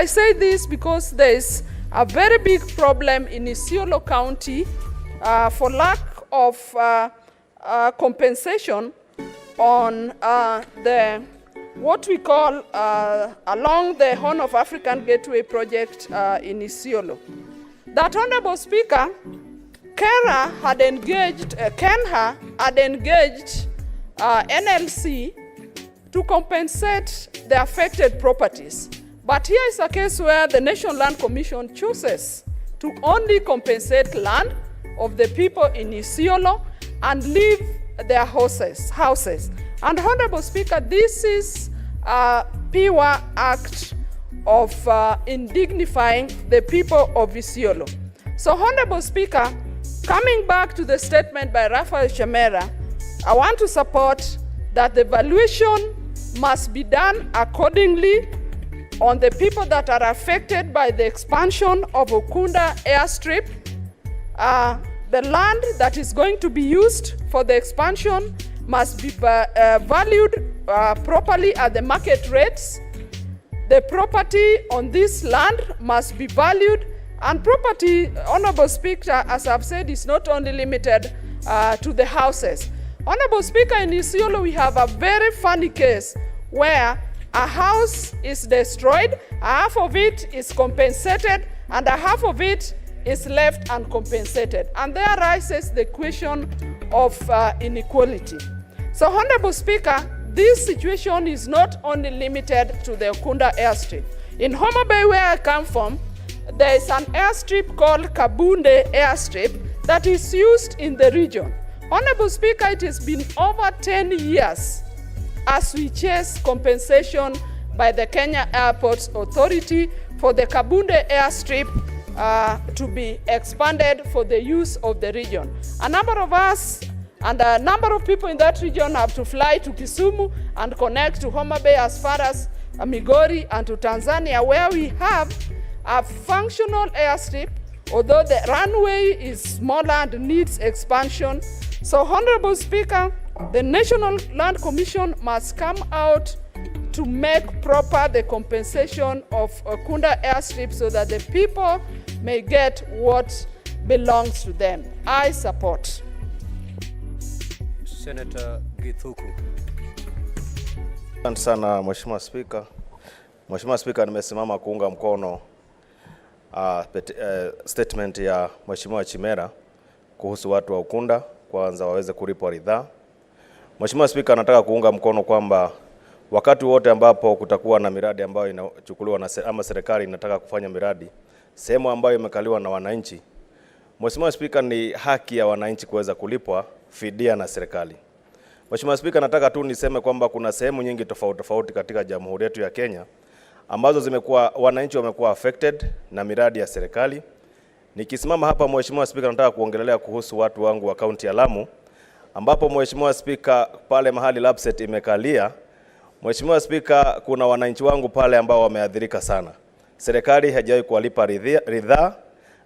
I say this because there is a very big problem in Isiolo County for lack of compensation on what we call along the Horn of African Gateway project in Isiolo. That Honorable Speaker, Kenha had engaged NLC to compensate the affected properties. But here is a case where the National Land Commission chooses to only compensate land of the people in Isiolo and leave their houses. And Honorable Speaker, this is a pure act of indignifying the people of Isiolo. So Honorable Speaker, coming back to the statement by Raphael Shemera, I want to support that the valuation must be done accordingly on the people that are affected by the expansion of Ukunda airstrip. The land that is going to be used for the expansion must be valued properly at the market rates. The property on this land must be valued, and property, Honorable Speaker, as I've said, is not only limited to the houses. Honorable Speaker, in Isiolo we have a very funny case where a house is destroyed, half of it is compensated, and a half of it is left uncompensated. And there arises the question of inequality. So, Honorable Speaker, this situation is not only limited to the Ukunda airstrip. In Homa Bay, where I come from, there is an airstrip called Kabunde airstrip that is used in the region. Honorable Speaker, it has been over 10 years as we chase compensation by the Kenya Airports Authority for the Kabunde airstrip to be expanded for the use of the region. A number of us and a number of people in that region have to fly to Kisumu and connect to Homa Bay as far as Migori and to Tanzania, where we have a functional airstrip, although the runway is smaller and needs expansion. So, Honorable Speaker, the National Land Commission must come out to make proper the compensation of Ukunda airstrip so that the people may get what belongs to them. I support. Senator Githuku. Asante sana Mheshimiwa Spika. Mheshimiwa Spika, nimesimama kuunga mkono statement ya Mheshimiwa Chimera kuhusu watu wa Ukunda kwanza waweze kulipwa ridhaa. Mheshimiwa Spika, nataka kuunga mkono kwamba wakati wote ambapo kutakuwa na miradi ambayo inachukuliwa na ama serikali inataka kufanya miradi sehemu ambayo imekaliwa na wananchi, Mheshimiwa Spika, ni haki ya wananchi kuweza kulipwa fidia na serikali. Mheshimiwa Spika, nataka tu niseme kwamba kuna sehemu nyingi tofauti katika Jamhuri yetu ya Kenya ambazo wananchi wamekuwa affected na miradi ya serikali. Nikisimama hapa Mheshimiwa Spika, nataka kuongelelea kuhusu watu wangu wa kaunti ya Lamu, ambapo Mheshimiwa Spika, pale mahali Lapset imekalia, Mheshimiwa Spika, kuna wananchi wangu pale ambao wameathirika sana. Serikali haijawahi kuwalipa ridhaa,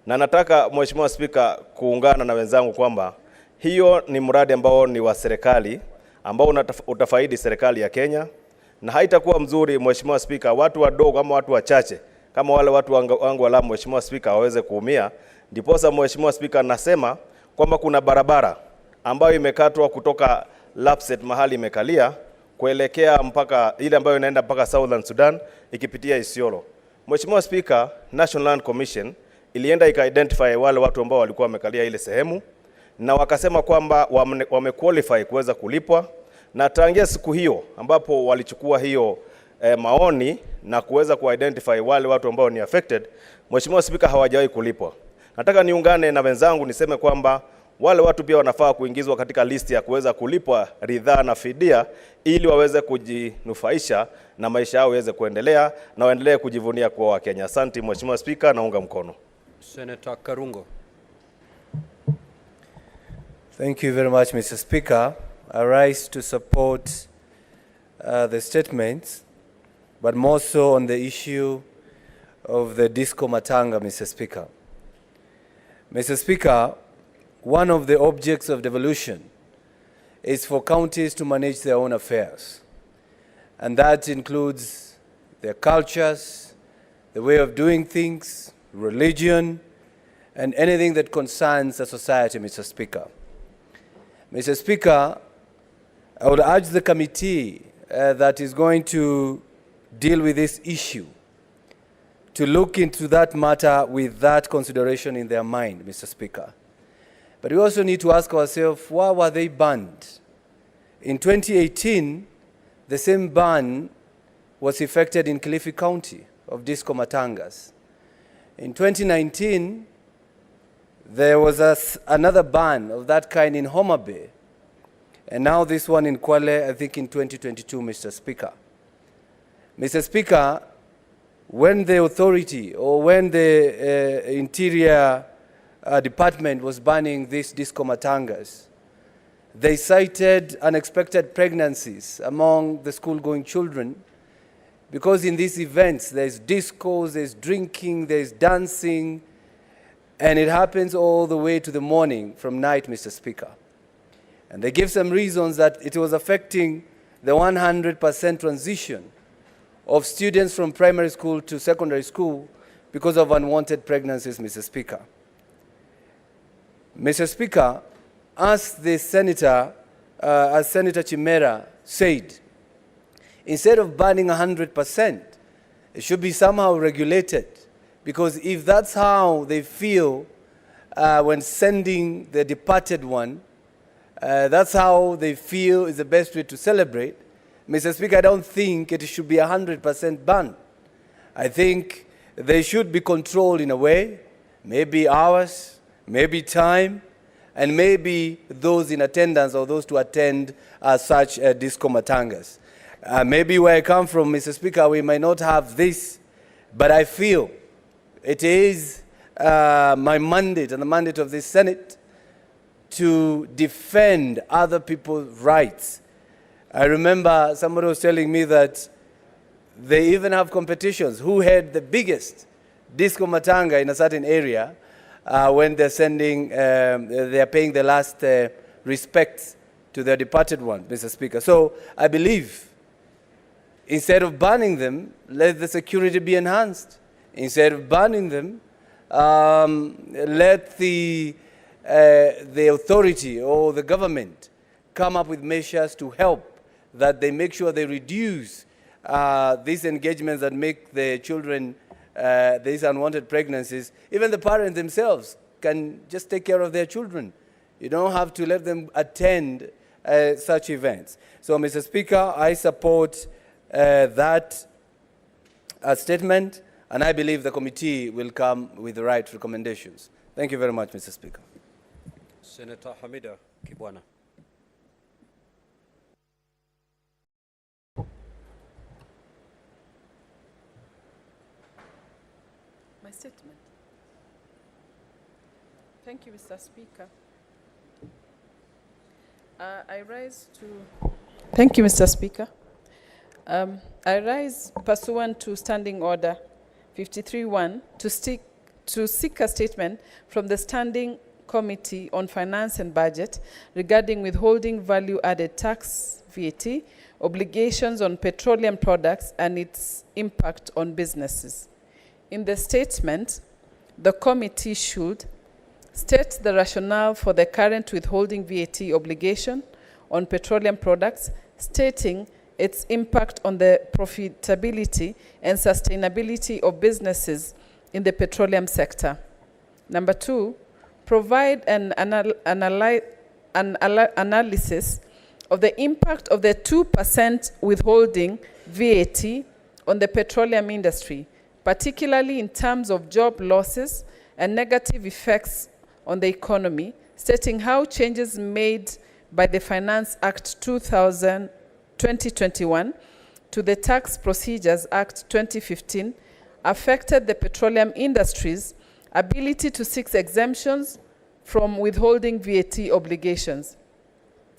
na nataka Mheshimiwa Spika kuungana na wenzangu kwamba hiyo ni mradi ambao ni wa serikali ambao utafaidi serikali ya Kenya, na haitakuwa mzuri Mheshimiwa Spika watu wadogo ama watu wachache kama wale watu wangu wa Lamu Mheshimiwa Spika waweze kuumia. Ndiposa Mheshimiwa Spika nasema kwamba kuna barabara ambayo imekatwa kutoka Lapset mahali imekalia kuelekea mpaka ile ambayo inaenda mpaka Southern Sudan ikipitia Isiolo. Mheshimiwa Spika, National Land Commission ilienda ika-identify wale watu ambao walikuwa wamekalia ile sehemu na wakasema kwamba wamequalify kuweza kulipwa, na tangia siku hiyo ambapo walichukua hiyo maoni na kuweza ku-identify wale watu ambao ni affected, Mheshimiwa Spika, hawajawahi kulipwa. Nataka niungane na wenzangu niseme kwamba wale watu pia wanafaa kuingizwa katika listi ya kuweza kulipwa ridhaa na fidia ili waweze kujinufaisha na maisha yao yaweze kuendelea na waendelee kujivunia kuwa wa Kenya. Asante Mheshimiwa Spika, naunga mkono. Senator Karungo. Thank you very much, Mr. Speaker. I rise to support the statements, but more so on the issue of the Disco Matanga, Mr. Speaker. Mr. Speaker, one of the objects of devolution is for counties to manage their own affairs. And that includes their cultures, the way of doing things, religion, and anything that concerns the society, Mr. Speaker. Mr. Speaker, I would urge the committee that is going to deal with this issue to look into that matter with that consideration in their mind, Mr. Speaker. But we also need to ask ourselves, why were they banned? In 2018, the same ban was effected in Kilifi County of disco matangas. In 2019, there was another ban of that kind in Homa Bay. And now this one in Kwale, I think in 2022, Mr. Speaker. Mr. Speaker, when the authority or when the Interior Department was banning these disco matangas, they cited unexpected pregnancies among the school-going children, because in these events there's discos, there's drinking, there's dancing, and it happens all the way to the morning from night, Mr. Speaker. And they give some reasons that it was affecting the 100% transition of students from primary school to secondary school because of unwanted pregnancies, Mr. Speaker. Mr. Speaker, as the Senator, as Senator Chimera said, instead of banning 100%, it should be somehow regulated. Because if that's how they feel when sending the departed one, that's how they feel is the best way to celebrate, Mr. Speaker, I don't think it should be 100% ban. I think they should be controlled in a way, maybe hours, maybe time, and maybe those in attendance or those to attend such disco matangas. Maybe where I come from, Mr. Speaker, we might not have this, but I feel it is my mandate and the mandate of this Senate to defend other people's rights. I remember somebody was telling me that they even have competitions. Who had the biggest disco matanga in a certain area when they're sending, they're paying the last respects to their departed one, Mr. Speaker. So I believe instead of banning them, let the security be enhanced. Instead of banning them, let the authority or the government come up with measures to help that they make sure they reduce these engagements that make the children, these unwanted pregnancies. Even the parents themselves can just take care of their children. You don't have to let them attend such events. So, Mr. Speaker, I support that statement, and I believe the committee will come with the right recommendations. Thank you very much, Mr. Speaker. Senator Hamida Kibwana. My statement. Thank you, Mr. Speaker. I rise to... Thank you, Mr. Speaker. I rise pursuant to Standing Order 53-1 to seek a statement from the Standing Committee on Finance and Budget regarding withholding value-added tax, VAT, obligations on petroleum products and its impact on businesses. In the statement, the committee should state the rationale for the current withholding VAT obligation on petroleum products, stating its impact on the profitability and sustainability of businesses in the petroleum sector. Number two, provide an analysis of the impact of the 2% withholding VAT on the petroleum industry, particularly in terms of job losses and negative effects on the economy, stating how changes made by the Finance Act 2021 to the Tax Procedures Act 2015 affected the petroleum industry's ability to seek exemptions from withholding VAT obligations.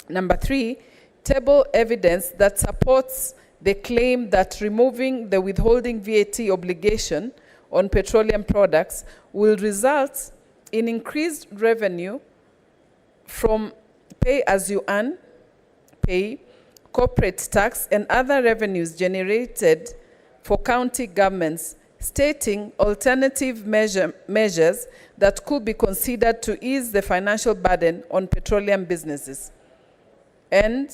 Number three, table evidence that supports the claim that removing the withholding VAT obligation on petroleum products will result in increased revenue from pay-as-you-earn, pay, corporate tax, and other revenues generated for county governments stating alternative measures that could be considered to ease the financial burden on petroleum businesses. And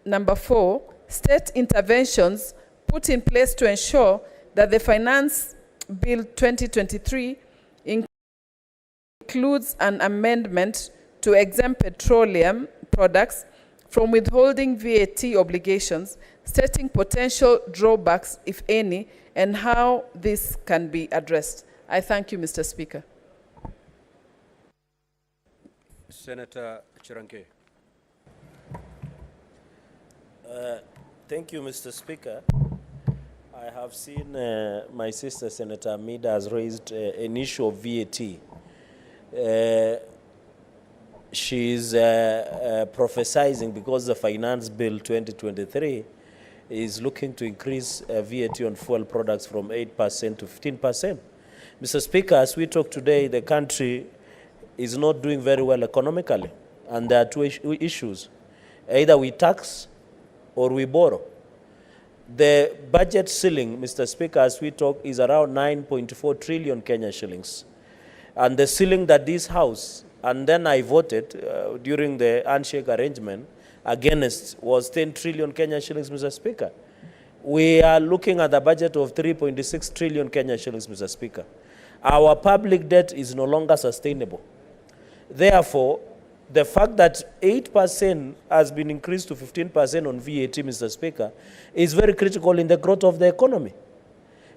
number 4, state interventions put in place to ensure that the Finance Bill 2023 includes an amendment to exempt petroleum products from withholding VAT obligations, stating potential drawbacks, if any, and how this can be addressed. I thank you, Mr. Speaker. Senator Chirange. Thank you, Mr. Speaker. I have seen my sister, Senator Amida, has raised an issue of VAT. She's prophesizing because the Finance Bill 2023 is looking to increase VAT on fuel products from 8% to 15%. Mr. Speaker, as we talk today, the country is not doing very well economically, and there are two issues. Either we tax or we borrow. The budget ceiling, Mr. Speaker, as we talk, is around 9.4 trillion Kenya shillings. And the ceiling that this House, and then I voted during the handshake arrangement, against was 10 trillion Kenya shillings, Mr. Speaker. We are looking at a budget of 3.6 trillion Kenya shillings, Mr. Speaker. Our public debt is no longer sustainable. Therefore, the fact that 8% has been increased to 15% on VAT, Mr. Speaker, is very critical in the growth of the economy.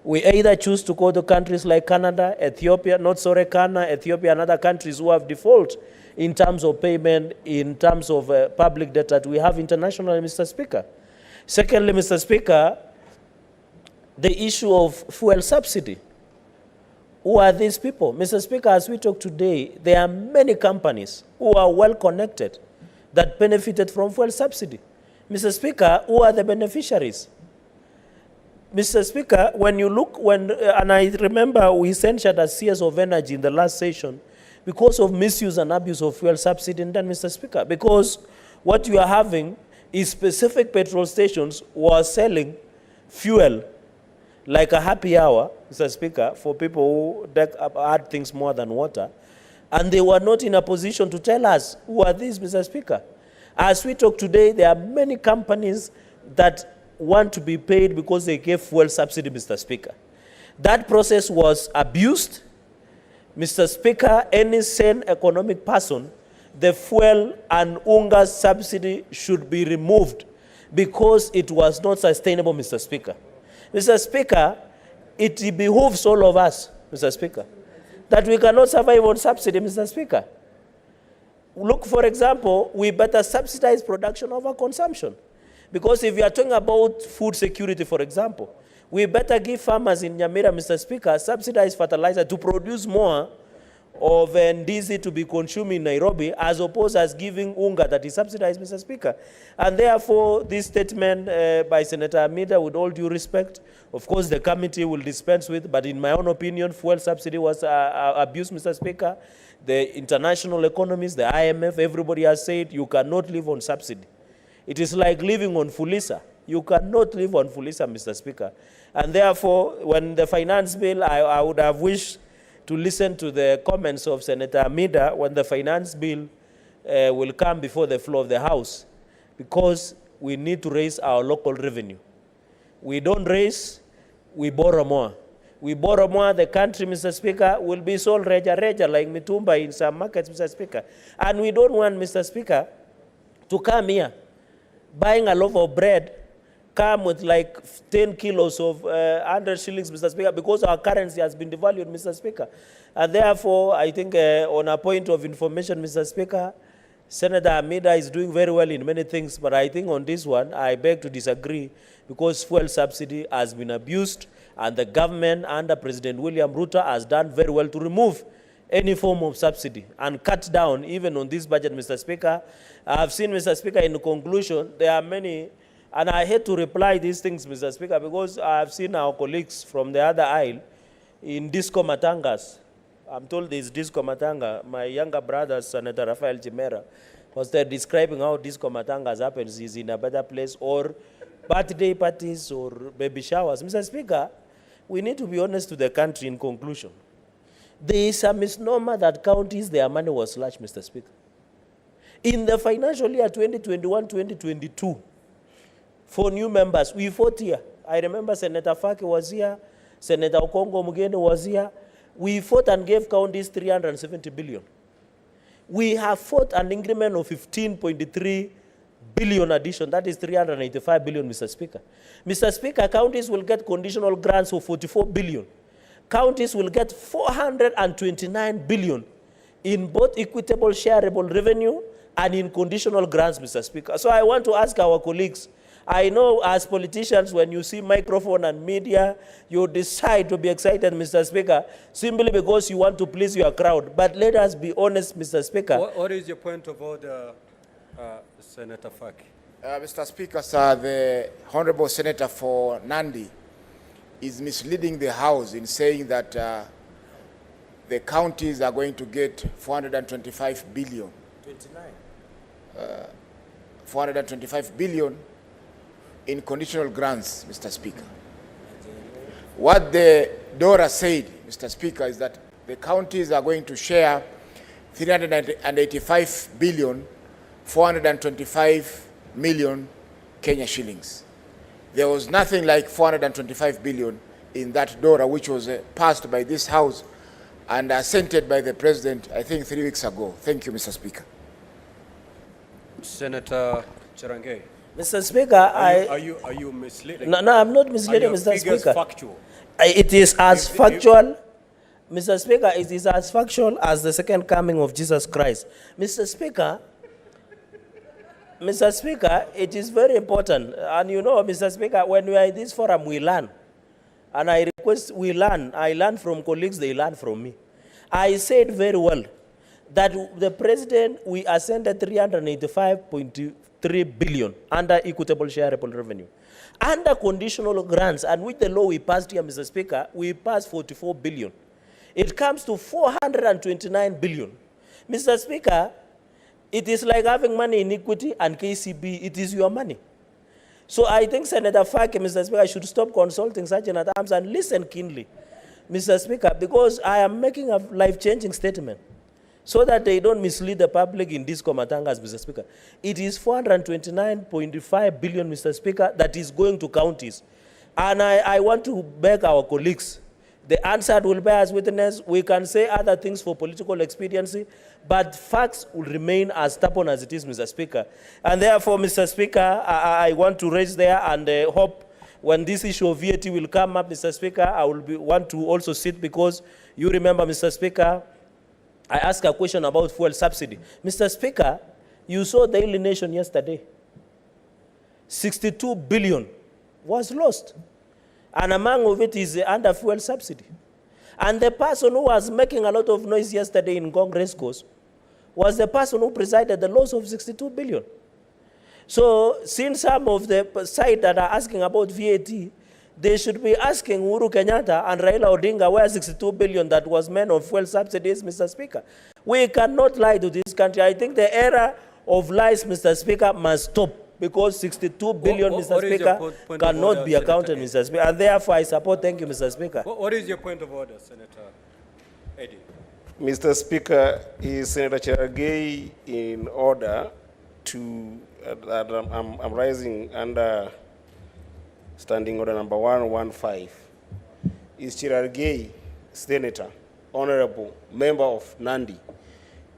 We either choose to go to countries like Canada, Ethiopia, Ethiopia and other countries who have default in terms of payment, in terms of public debt that we have internationally, Mr. Speaker. Secondly, Mr. Speaker, the issue of fuel subsidy. Who are these people? Mr. Speaker, as we talk today, there are many companies who are well connected that benefited from fuel subsidy. Mr. Speaker, who are the beneficiaries? Mr. Speaker, when you look, and I remember we censured as CS of Energy in the last session because of misuse and abuse of fuel subsidy, and then, Mr. Speaker, because what you are having is specific petrol stations who are selling fuel like a happy hour, Mr. Speaker, for people who add things more than water, and they were not in a position to tell us who are these, Mr. Speaker. As we talk today, there are many companies that want to be paid because they gave fuel subsidy, Mr. Speaker. That process was abused. Mr. Speaker, any sane economic person, the fuel and unga subsidy should be removed because it was not sustainable, Mr. Speaker. Mr. Speaker, it behooves all of us, Mr. Speaker, that we cannot survive on subsidy, Mr. Speaker. Look, for example, we better subsidize production over consumption. Because if we are talking about food security, for example, we better give farmers in Nyamira, Mr. Speaker, subsidized fertilizer to produce more of ndizi to be consumed in Nairobi, as opposed as giving unga that is subsidized, Mr. Speaker. And therefore, this statement by Senator Amida, with all due respect, of course the committee will dispense with, but in my own opinion, fuel subsidy was abused, Mr. Speaker. The international economists, the IMF, everybody has said you cannot live on subsidy. It is like living on Fulisa. You cannot live on Fulisa, Mr. Speaker. And therefore, when the finance bill, I would have wished to listen to the comments of Senator Amida when the finance bill will come before the floor of the House, because we need to raise our local revenue. We don't raise, we borrow more. We borrow more, the country, Mr. Speaker, will be sold reja like mitumba in some markets, Mr. Speaker. And we don't want, Mr. Speaker, to come here buying a loaf of bread, come with like 10 kilos of 100 shillings, Mr. Speaker, because our currency has been devalued, Mr. Speaker. And therefore, I think on a point of information, Mr. Speaker, Senator Amida is doing very well in many things, but I think on this one, I beg to disagree, because fuel subsidy has been abused, and the government under President William Ruto has done very well to remove any form of subsidy and cut down even on this budget, Mr. Speaker. I have seen, Mr. Speaker, in conclusion, there are many, and I hate to reply these things, Mr. Speaker, because I have seen our colleagues from the other aisle in Disco Matangas. I'm told there's Disco Matanga. My younger brother, Senator Rafael Chimera, was there describing how Disco Matangas happens is in a better place, or birthday parties or baby showers. Mr. Speaker, we need to be honest to the country in conclusion. There is a misnomer that counties, their money was slashed, Mr. Speaker. In the financial year 2021-2022, for new members, we fought here. I remember Senator Faki was here, Senator Okongo Mugeni was here. We fought and gave counties 370 billion. We have fought an increment of 15.3 billion addition. That is 385 billion, Mr. Speaker. Mr. Speaker, counties will get conditional grants of 44 billion. Counties will get 429 billion in both equitable shareable revenue and in conditional grants, Mr. Speaker. So I want to ask our colleagues, I know as politicians, when you see microphone and media, you decide to be excited, Mr. Speaker, simply because you want to please your crowd. But let us be honest, Mr. Speaker. What is your point of order, Senator Faki? Mr. Speaker, sir, the Honorable Senator for Nandi is misleading the House in saying that the counties are going to get 425 billion. 425 billion in conditional grants, Mr. Speaker. What the DORA said, Mr. Speaker, is that the counties are going to share 385 billion, 425 million Kenya shillings. There was nothing like 425 billion in that DORA, which was passed by this House and assented by the President, I think 3 weeks ago. Thank you, Mr. Speaker. Senator Cherargei. Mr. Speaker, Are you misleading? No, I'm not misleading, Are your Mr. figures Speaker. factual? It is as factual, Mr. Speaker, it is as factual as the second coming of Jesus Christ. Mr. Speaker, it is very important. And you know, Mr. Speaker, when we are in this forum, we learn. And I request we learn. I learn from colleagues, they learn from me. I said very well that the President, we ascended 385.3 billion under equitable shareable revenue. Under conditional grants, and with the law we passed here, Mr. Speaker, we passed 44 billion. It comes to 429 billion. Mr. Speaker, it is like having money in equity and KCB. It is your money. So I think Senator Faki, Mr. Speaker, should stop consulting Sergeant at Arms and listen keenly, Mr. Speaker, because I am making a life-changing statement so that they don't mislead the public in this Matangas, Mr. Speaker. It is 429.5 billion, Mr. Speaker, that is going to counties. And I want to beg our colleagues, the answer will bear as witness. We can say other things for political expediency, but facts will remain as stubborn as it is, Mr. Speaker. And therefore, Mr. Speaker, I want to raise there and hope when this issue of VAT will come up, Mr. Speaker, I will want to also sit because you remember, Mr. Speaker, I asked a question about fuel subsidy. Mr. Speaker, you saw the Daily Nation yesterday. 62 billion was lost. And among of it is under fuel subsidy. And the person who was making a lot of noise yesterday in Congress Course was the person who presided the loss of 62 billion. So since some of the side that are asking about VAT, they should be asking Uhuru Kenyatta and Raila Odinga where 62 billion that was meant on fuel subsidies, Mr. Speaker. We cannot lie to this country. I think the era of lies, Mr. Speaker, must stop because 62 billion, Mr. Speaker, cannot be accounted, Mr. Speaker. And therefore, I support. Thank you, Mr. Speaker. What is your point of order, Senator Eddie? Mr. Speaker, is Senator Cherargei in order to, I'm rising under Standing Order number 115. Is Cherargei, Senator, Honorable Member of Nandi,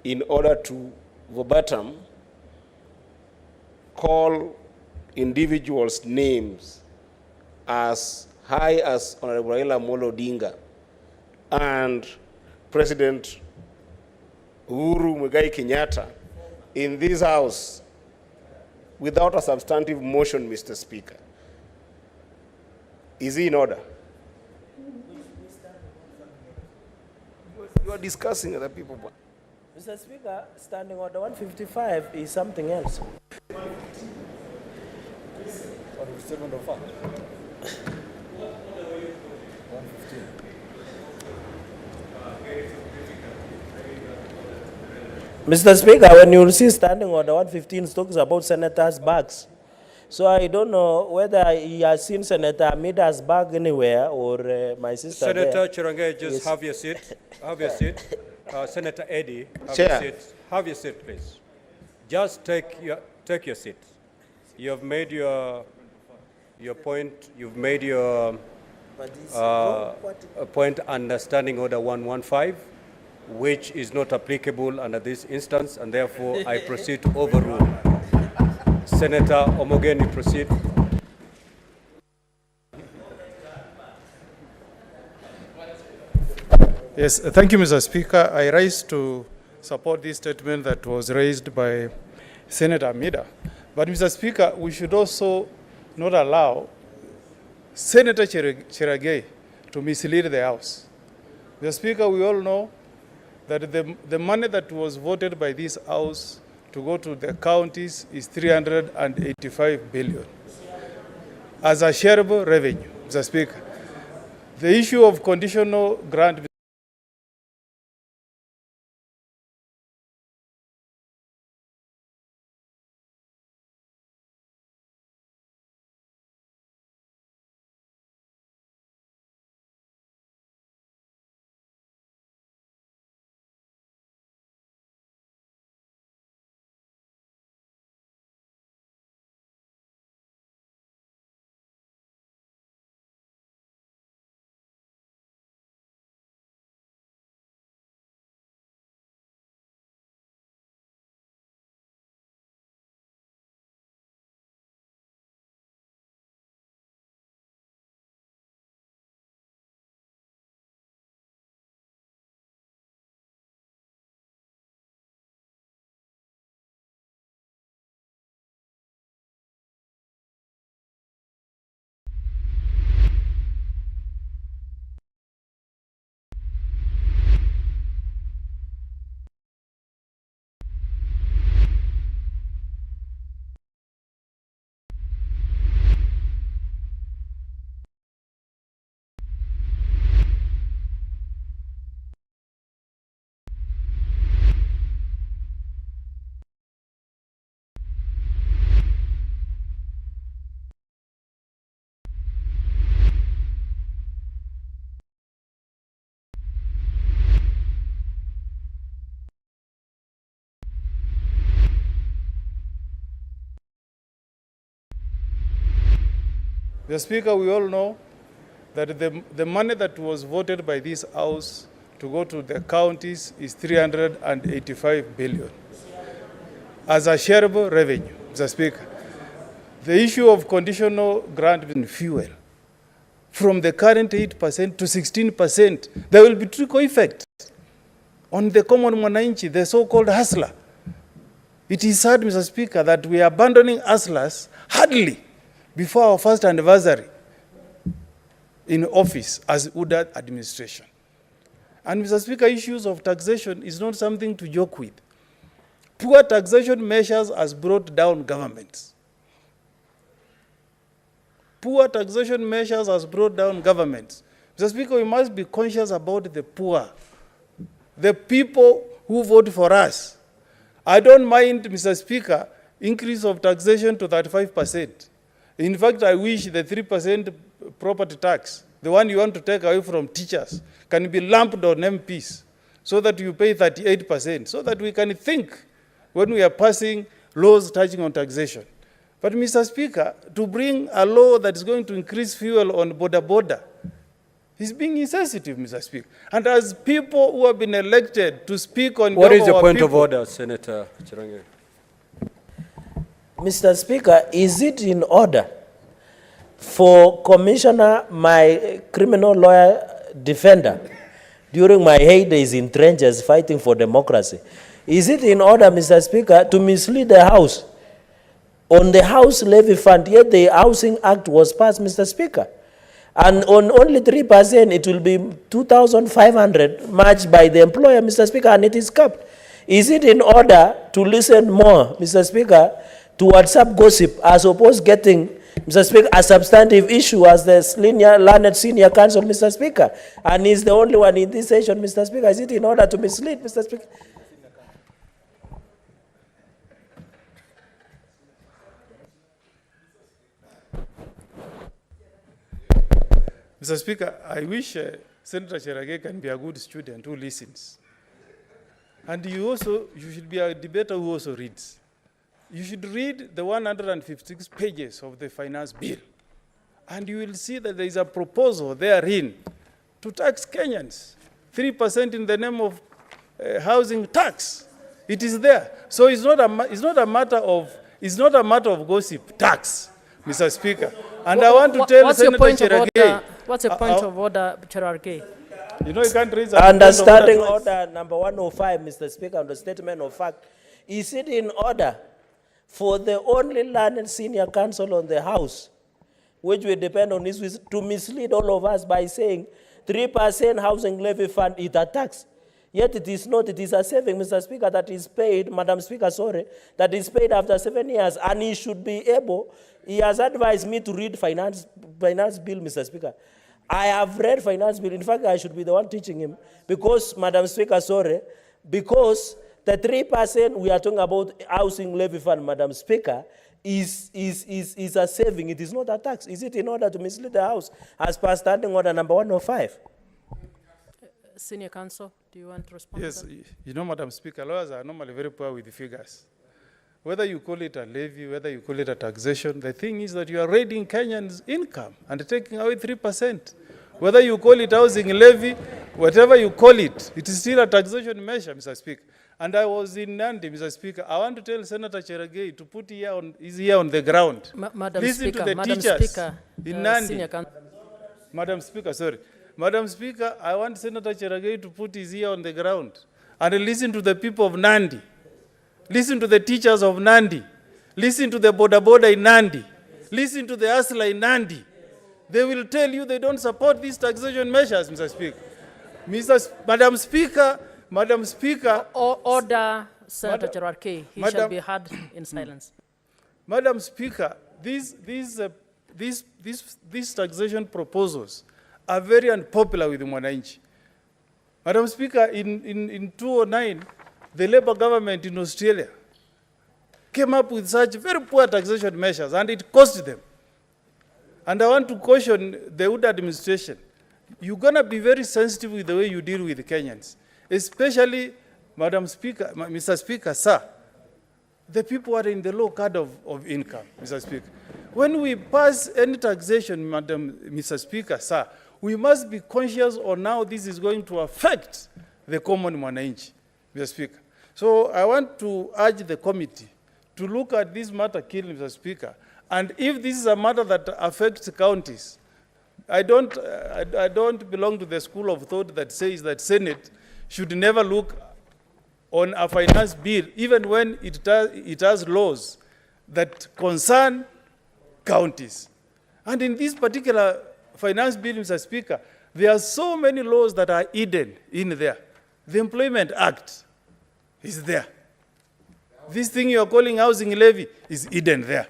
in order to verbatim call individuals' names as high as Honorable Raila Odinga and President Uhuru Kenyatta in this House without a substantive motion, Mr. Speaker? Is he in order? You are discussing other people. Mr. Speaker, Standing Order 155 is something else. Mr. Speaker, when you see Standing Order 115 talks about senators' bags, So I don't know whether he has seen Senator Amida's bag anywhere or my sister Senator there. Chirange, just Yes. have your seat. Have your seat. Senator Eddie, have Chair. your seat. Have your seat, please. Just take your seat. You have made your point. You've made your point understanding order 115, which is not applicable under this instance, and therefore I proceed to overrule. Senator Omogeni, proceed. Yes, thank you, Mr. Speaker. I rise to support this statement that was raised by Senator Amida. But, Mr. Speaker, we should also not allow Senator Cheragay to mislead the House. Mr. Speaker, we all know that the money that was voted by this House to go to the counties is 385 billion as a shareable revenue, Mr. Speaker. The issue of conditional grant, Mr. Speaker, we all know that the money that was voted by this House to go to the counties is 385 billion as a shareable revenue, Mr. Speaker. The issue of conditional grant in fuel from the current 8% to 16%, there will be trickle effect on the common mwananchi, the so-called hustler. It is sad, Mr. Speaker, that we are abandoning hustlers hardly before our first anniversary in office as UDA administration. And, Mr. Speaker, issues of taxation is not something to joke with. Poor taxation measures has brought down governments. Poor taxation measures has brought down governments. Mr. Speaker, we must be conscious about the poor, the people who vote for us. I don't mind, Mr. Speaker, increase of taxation to 35%. In fact, I wish the 3% property tax, the one you want to take away from teachers, can be lumped on MPs so that you pay 38%, so that we can think when we are passing laws touching on taxation. But, Mr. Speaker, to bring a law that is going to increase fuel on border is being insensitive, Mr. Speaker. And as people who have been elected to speak on What is behalf your our point of people, order, Senator Chirange? Mr. Speaker, is it in order for Commissioner, my criminal lawyer defender, during my heydays in trenches fighting for democracy, is it in order, Mr. Speaker, to mislead the House on the House levy fund, yet the Housing Act was passed, Mr. Speaker? And on only 3%, it will be 2,500 matched by the employer, Mr. Speaker, and it is capped. Is it in order to listen more, Mr. Speaker, to WhatsApp gossip as opposed getting, Mr. Speaker, a substantive issue as the learned senior counsel, Mr. Speaker, and is the only one in this session, Mr. Speaker? Is it in order to mislead, Mr. Speaker? Mr. Speaker, I wish Senator Cherage can be a good student who listens. And you should be a debater who also reads. You should read the 156 pages of the finance bill, and you will see that there is a proposal therein to tax Kenyans 3% in the name of housing tax. It is there. So it's not a matter of gossip. Tax, Mr. Speaker. And I want to tell Senator Cherage. What's the point of order, Cherage? You know, you can't raise a Understanding order number 105, Mr. Speaker, on the statement of fact. Is it in order for the only learned senior counsel on the House, which will depend on this, to mislead all of us by saying 3% housing levy fund is a tax? Yet it is not, it is a saving, Mr. Speaker, that is paid, Madam Speaker, sorry, that is paid after 7 years, and he should be able, he has advised me to read finance bill, Mr. Speaker. I have read finance bill. In fact, I should be the one teaching him because, Madam Speaker, sorry, because the 3% we are talking about housing levy fund, Madam Speaker, is a saving. It is not a tax. Is it in order to mislead the House as per standing order number 105? Senior counsel, do you want to respond? Yes, to that? you know, Madam Speaker, lawyers are normally very poor with the figures. Whether you call it a levy, whether you call it a taxation, the thing is that you are raiding Kenyans' income and taking away 3%. Whether you call it housing levy, whatever you call it, it is still a taxation measure, Mr. Speaker. And I was in Nandi, Mr. Speaker. I want to tell Senator Cherage to put his ear on the ground. Madam Listen Speaker, to the Madam teachers Speaker, in Nandi. Senior counsel. Madam Speaker, sorry. Madam Speaker, I want Senator Cherage to put his ear on the ground and listen to the people of Nandi. Listen to the teachers of Nandi. Listen to the border in Nandi. Listen to the Asla in Nandi. They will tell you they don't support these taxation measures, Mr. Speaker. Madam Speaker. Order, Senator Cherage. He shall be heard in silence. Madam Speaker, these taxation proposals are very unpopular with the Mwananchi. Madam Speaker, in 2009, the Labour government in Australia came up with such very poor taxation measures, and it cost them. And I want to caution the Wood administration. You're going to be very sensitive with the way you deal with the Kenyans, especially, Madam Speaker, Mr. Speaker, sir, the people are in the low card of income, Mr. Speaker. When we pass any taxation, Mr. Speaker, sir, we must be conscious on how this is going to affect the common Mwananchi, Mr. Speaker. So I want to urge the committee to look at this matter keenly, Mr. Speaker. And if this is a matter that affects counties, I don't belong to the school of thought that says that Senate should never look on a finance bill, even when it has laws that concern counties. And in this particular finance bill, Mr. Speaker, there are so many laws that are hidden in there. The Employment Act is there. This thing you are calling housing levy is hidden there.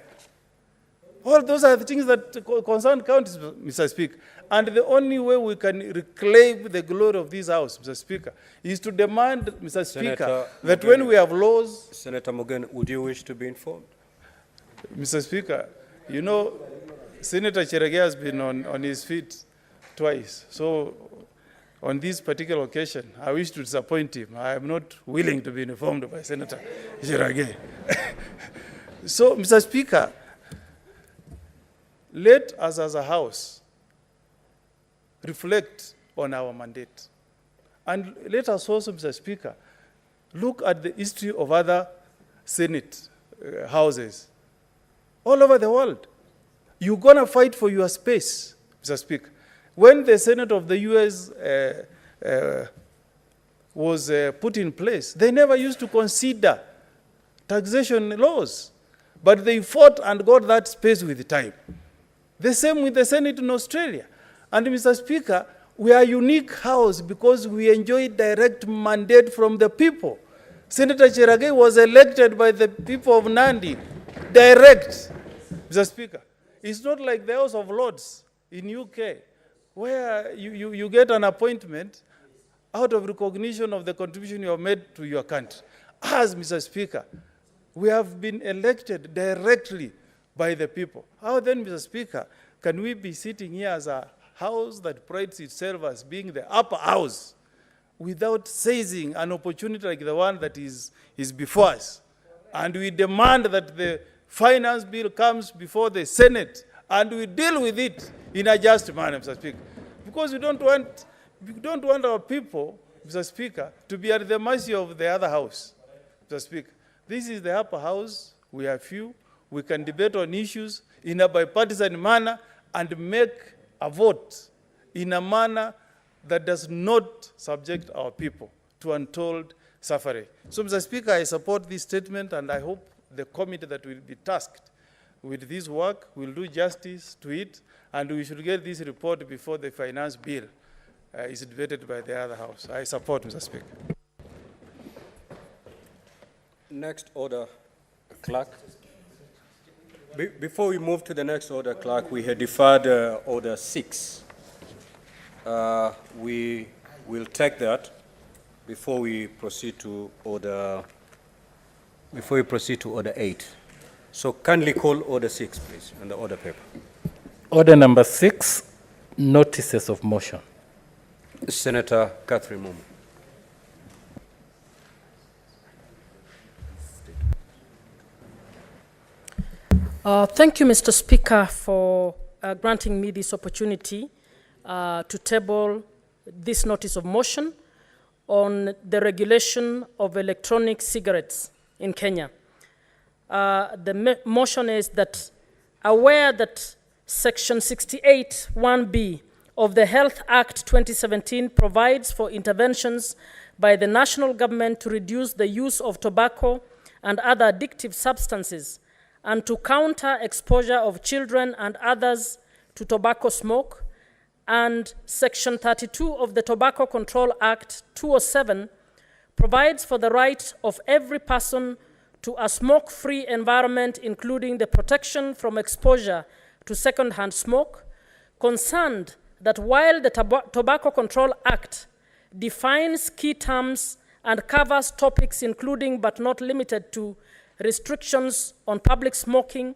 All those are the things that concern counties, Mr. Speaker. And the only way we can reclaim the glory of this House, Mr. Speaker, is to demand, Mr. Speaker, that when we have laws... Senator Mugen, would you wish to be informed? Mr. Speaker, you know, Senator Cherage has been on his feet twice. So on this particular occasion, I wish to disappoint him. I am not willing to be informed by Senator Cherage. So, Mr. Speaker, let us as a House reflect on our mandate. And let us also, Mr. Speaker, look at the history of other Senate houses all over the world. You're going to fight for your space, Mr. Speaker. When the Senate of the U.S. was put in place, they never used to consider taxation laws, but they fought and got that space with time. The same with the Senate in Australia. And Mr. Speaker, we are a unique house because we enjoy direct mandate from the people. Senator Cherage was elected by the people of Nandi, direct, Mr. Speaker. It's not like the House of Lords in UK, where you get an appointment out of recognition of the contribution you have made to your country. As, Mr. Speaker, we have been elected directly by the people. How then, Mr. Speaker, can we be sitting here as a house that prides itself as being the upper house without seizing an opportunity like the one that is before us. And we demand that the finance bill comes before the Senate and we deal with it in a just manner, Mr. Speaker. Because we don't want our people, Mr. Speaker, to be at the mercy of the other house, Mr. Speaker. This is the upper house. We are few. We can debate on issues in a bipartisan manner and make a vote in a manner that does not subject our people to untold suffering. So, Mr. Speaker, I support this statement, and I hope the committee that will be tasked with this work will do justice to it, and we should get this report before the finance bill is debated by the other house. I support, Mr. Speaker. Next order, clerk. Before we move to the next order, clerk, we had deferred order 6. We will take that before we proceed to order 8. So kindly call order 6, please, on the order paper. Order number 6, notices of motion. Senator Catherine Momo. Thank you, Mr. Speaker, for granting me this opportunity to table this notice of motion on the regulation of electronic cigarettes in Kenya. The motion is that aware that Section 68(1)(b) of the Health Act 2017 provides for interventions by the national government to reduce the use of tobacco and other addictive substances and to counter exposure of children and others to tobacco smoke, and Section 32 of the Tobacco Control Act 2007 provides for the right of every person to a smoke-free environment, including the protection from exposure to secondhand smoke, concerned that while the Tobacco Control Act defines key terms and covers topics including but not limited to restrictions on public smoking,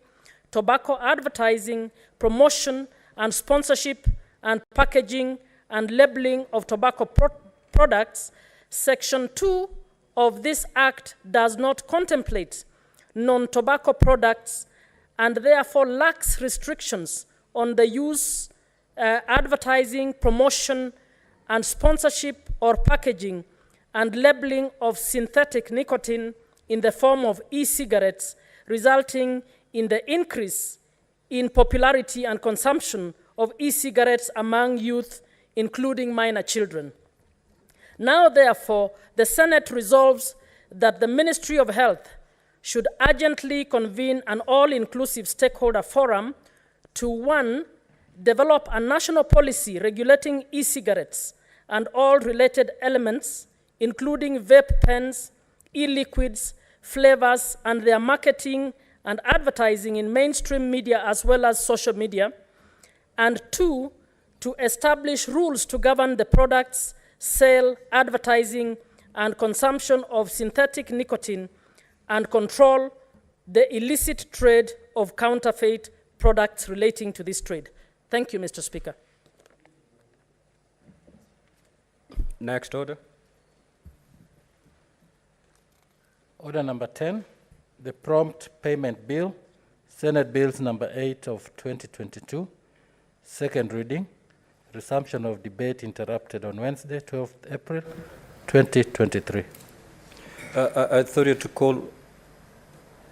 tobacco advertising, promotion and sponsorship, and packaging and labeling of tobacco products, Section 2 of this Act does not contemplate non-tobacco products and therefore lacks restrictions on the use, advertising, promotion, and sponsorship or packaging and labeling of synthetic nicotine in the form of e-cigarettes, resulting in the increase in popularity and consumption of e-cigarettes among youth, including minor children. Now, therefore, the Senate resolves that the Ministry of Health should urgently convene an all-inclusive stakeholder forum to, 1, develop a national policy regulating e-cigarettes and all related elements, including vape pens, e-liquids, flavors, and their marketing and advertising in mainstream media as well as social media, and 2, to establish rules to govern the products, sale, advertising, and consumption of synthetic nicotine and control the illicit trade of counterfeit products relating to this trade. Thank you, Mr. Speaker. Next order. Order number 10, the prompt payment bill, Senate Bills number 8 of 2022, second reading, resumption of debate interrupted on Wednesday, 12th April, 2023. I thought you to call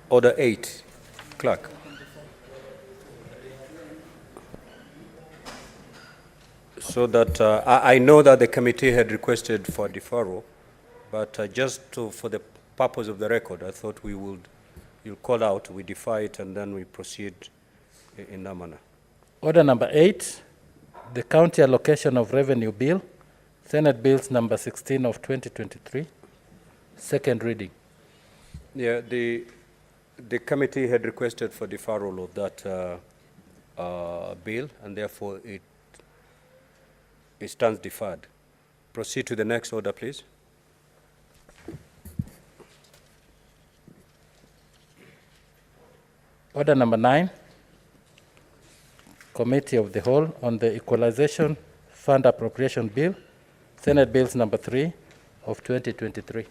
order 8, clerk. So that I know that the committee had requested for deferral, but for the purpose of the record, I thought you'll call out, we defer it, and then we proceed in that manner. Order number 8, the County Allocation of Revenue Bill, Senate Bills number 16 of 2023, second reading. Yeah, the committee had requested for deferral of that bill, and therefore it stands deferred. Proceed to the next order, please. Order number 9, Committee of the Whole on the Equalization Fund Appropriation Bill, Senate Bills number 3 of 2023.